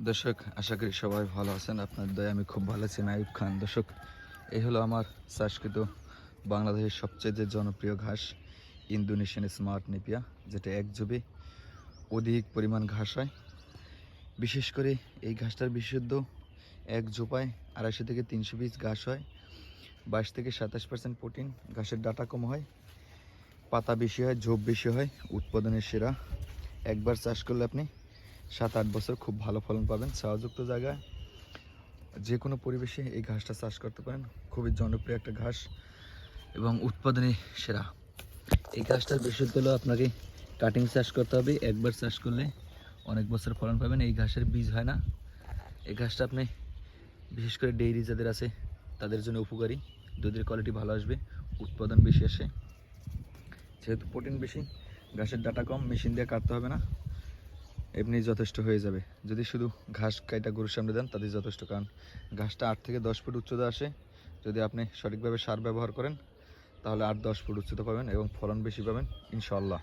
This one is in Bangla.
দর্শক, আশা করি সবাই ভালো আছেন। আপনার দয়া আমি খুব ভালো আছি। নাইব খান। দর্শক, এই হলো আমার চাষকৃত বাংলাদেশের সবচেয়ে যে জনপ্রিয় ঘাস, ইন্দোনেশিয়ান স্মার্ট নেপিয়া, যেটা এক জবে অধিক পরিমাণ ঘাস হয়। বিশেষ করে এই ঘাসটার বিশুদ্ধ এক জোপায় 250 থেকে 300 পিস ঘাস হয়। 22 থেকে 27% প্রোটিন, ঘাসের ডাটা কম হয়, পাতা বেশি হয়, ঝোপ বেশি হয়, উৎপাদনের সেরা। একবার চাষ করলে আপনি 7-8 বছর খুব ভালো ফলন পাবেন। ছায়াযুক্ত জায়গায় যে কোনো পরিবেশে এই ঘাসটা চাষ করতে পারেন। খুবই জনপ্রিয় একটা ঘাস এবং উৎপাদনে সেরা। এই ঘাসটার বিশেষত্ব হলো আপনাকে কাটিং চাষ করতে হবে। একবার চাষ করলে অনেক বছর ফলন পাবেন। এই ঘাসের বীজ হয় না। এই ঘাসটা আপনি বিশেষ করে ডেইরি যাদের আছে তাদের জন্য উপকারী। দুধের কোয়ালিটি ভালো আসবে, উৎপাদন বেশি আসে। যেহেতু প্রোটিন বেশি, ঘাসের ডাটা কম, মেশিন দিয়ে কাটতে হবে না, এমনি যথেষ্ট হয়ে যাবে। যদি শুধু ঘাস কাটা গরুর সামনে দেন তাদের যথেষ্ট, কারণ ঘাসটা 8 থেকে 10 ফুট উচ্চতা আসে। যদি আপনি সঠিকভাবে সার ব্যবহার করেন তাহলে 8-10 ফুট উচ্চতা পাবেন এবং ফলন বেশি পাবেন ইনশাআল্লাহ।